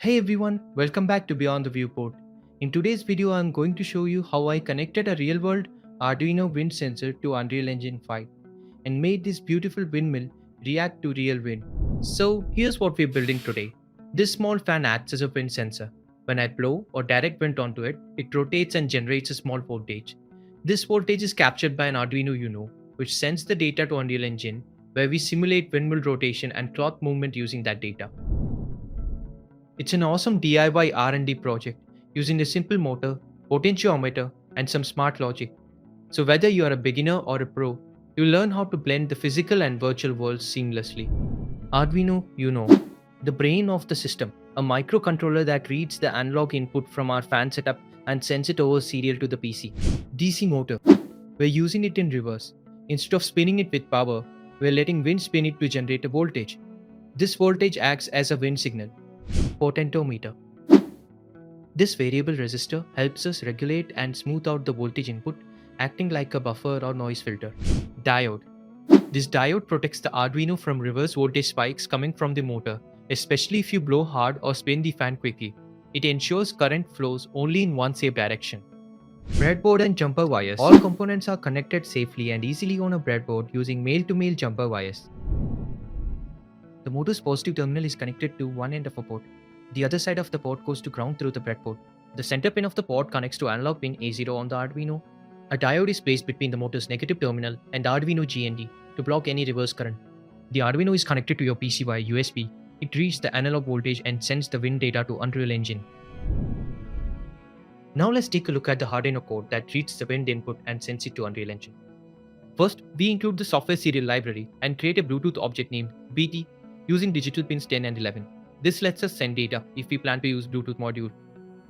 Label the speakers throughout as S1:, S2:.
S1: Hey everyone, welcome back to Beyond the Viewport. In today's video, I'm going to show you how I connected a real-world Arduino wind sensor to Unreal Engine 5 and made this beautiful windmill react to real wind. So here's what we're building today. This small fan acts as a wind sensor. When I blow or direct wind onto it, it rotates and generates a small voltage. This voltage is captured by an Arduino Uno, which sends the data to Unreal Engine, where we simulate windmill rotation and cloth movement using that data. It's an awesome DIY R&D project using a simple motor, potentiometer, and some smart logic. So whether you are a beginner or a pro, you'll learn how to blend the physical and virtual worlds seamlessly. Arduino Uno, the brain of the system, a microcontroller that reads the analog input from our fan setup and sends it over serial to the PC. DCmotor, we're using it in reverse. Instead of spinning it with power, we're letting wind spin it to generate a voltage. This voltage acts as a wind signal. Potentiometer. This variable resistor helps us regulate and smooth out the voltage input, acting like a buffer or noise filter. Diode. This diode protects the Arduino from reverse voltage spikes coming from the motor, especially if you blow hard or spin the fan quickly. It ensures current flows only in one safe direction. Breadboard and jumper wires. All components are connected safely and easily on a breadboard using male-to-male jumper wires. The motor's positive terminal is connected to one end of a port. The other side of the port goes to ground through the breadboard. The center pin of the port connects to analog pin A0 on the Arduino. A diode is placed between the motor's negative terminal and Arduino GND to block any reverse current. The Arduino is connected to your PC via USB. It reads the analog voltage and sends the wind data to Unreal Engine. Now let's take a look at the Arduino code that reads the wind input and sends it to Unreal Engine. First, we include the software serial library and create a Bluetooth object named BT using digital pins 10 and 11. This lets us send data if we plan to use Bluetooth module.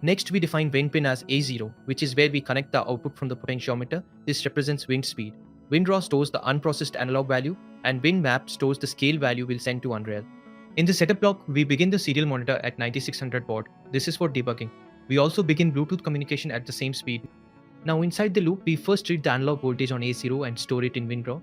S1: Next, we define wind pin as A0, which is where we connect the output from the potentiometer. This represents wind speed. WindRaw stores the unprocessed analog value, and WindMap stores the scale value we'll send to Unreal. In the setup block, we begin the serial monitor at 9600 baud. This is for debugging. We also begin Bluetooth communication at the same speed. Now inside the loop, we first read the analog voltage on A0 and store it in WindRaw.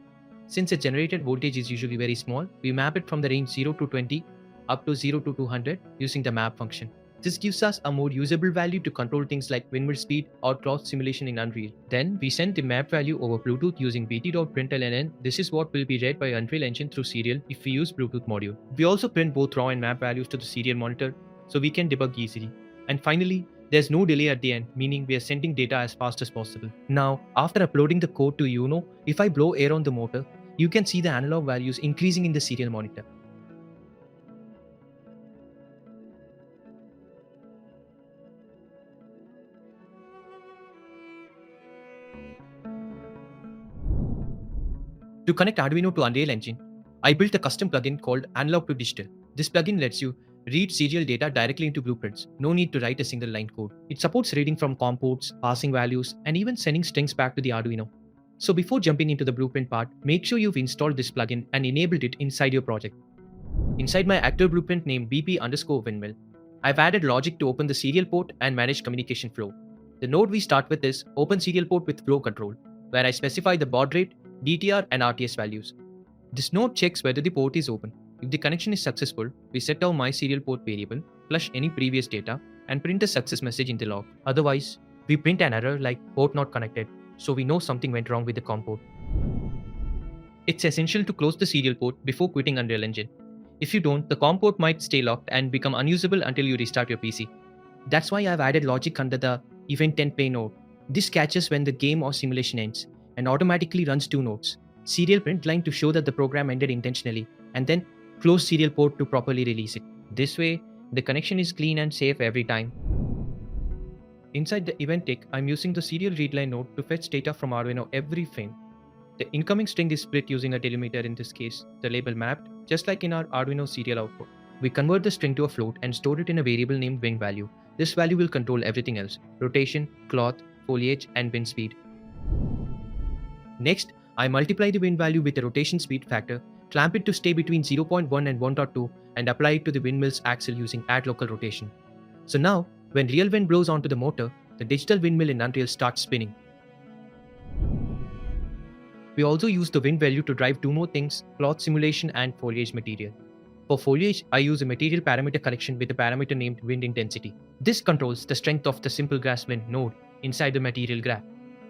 S1: Since the generated voltage is usually very small, we map it from the range 0 to 20 up to 0 to 200 using the map function. This gives us a more usable value to control things like windmill speed or cloth simulation in Unreal. Then we send the map value over Bluetooth using bt.println. This is what will be read by Unreal Engine through serial if we use Bluetooth module. We also print both raw and map values to the serial monitor so we can debug easily. And finally, there's no delay at the end, meaning we are sending data as fast as possible. Now, after uploading the code to Uno, if I blow air on the motor, you can see the analog values increasing in the serial monitor. To connect Arduino to Unreal Engine, I built a custom plugin called Analog to Digital. This plugin lets you read serial data directly into blueprints. No need to write a single line code. It supports reading from COM ports, passing values, and even sending strings back to the Arduino. So before jumping into the blueprint part, make sure you've installed this plugin and enabled it inside your project. Inside my active blueprint named BP_windmill, I've added logic to open the serial port and manage communication flow. The node we start with is open serial port with flow control, where I specify the baud rate, DTR, and RTS values. This node checks whether the port is open. If the connection is successful, we set our mySerialPort variable, flush any previous data, and print a success message in the log. Otherwise, we print an error like port not connected, so we know something went wrong with the COM port. It's essential to close the serial port before quitting Unreal Engine. If you don't, the COM port might stay locked and become unusable until you restart your PC. That's why I've added logic under the event 10 play node. This catches when the game or simulation ends and automatically runs two nodes. Serial print line to show that the program ended intentionally, and then close serial port to properly release it. This way, the connection is clean and safe every time. Inside the event tick, I'm using the serial readline node to fetch data from Arduino every frame. The incoming string is split using a delimiter, in this case, the label mapped, just like in our Arduino serial output. We convert the string to a float and store it in a variable named wind value. This value will control everything else: rotation, cloth, foliage, and wind speed. Next, I multiply the wind value with the rotation speed factor, clamp it to stay between 0.1 and 1.2, and apply it to the windmill's axle using add local rotation. So now, when real wind blows onto the motor, the digital windmill in Unreal starts spinning. We also use the wind value to drive two more things: cloth simulation and foliage material. For foliage, I use a material parameter collection with a parameter named wind intensity. This controls the strength of the simple grass wind node inside the material graph.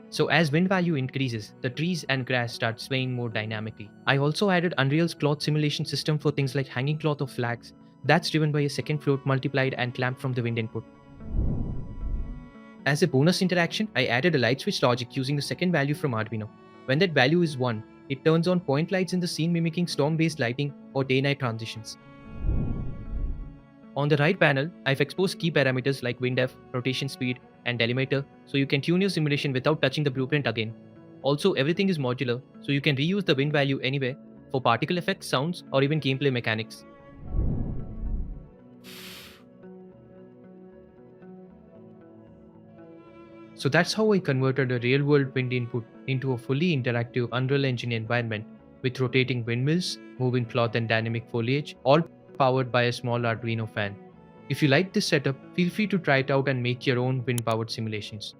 S1: So as wind value increases, the trees and grass start swaying more dynamically. I also added Unreal's cloth simulation system for things like hanging cloth or flags. That's driven by a second float multiplied and clamped from the wind input. As a bonus interaction, I added a light switch logic using the second value from Arduino. When that value is 1, it turns on point lights in the scene mimicking storm-based lighting or day-night transitions. On the right panel, I've exposed key parameters like wind F, rotation speed, and delimiter, so you can tune your simulation without touching the blueprint again. Also, everything is modular, so you can reuse the wind value anywhere for particle effects, sounds, or even gameplay mechanics. So that's how I converted a real-world wind input into a fully interactive Unreal Engine environment with rotating windmills, moving cloth and dynamic foliage, all powered by a small Arduino fan. If you like this setup, feel free to try it out and make your own wind-powered simulations.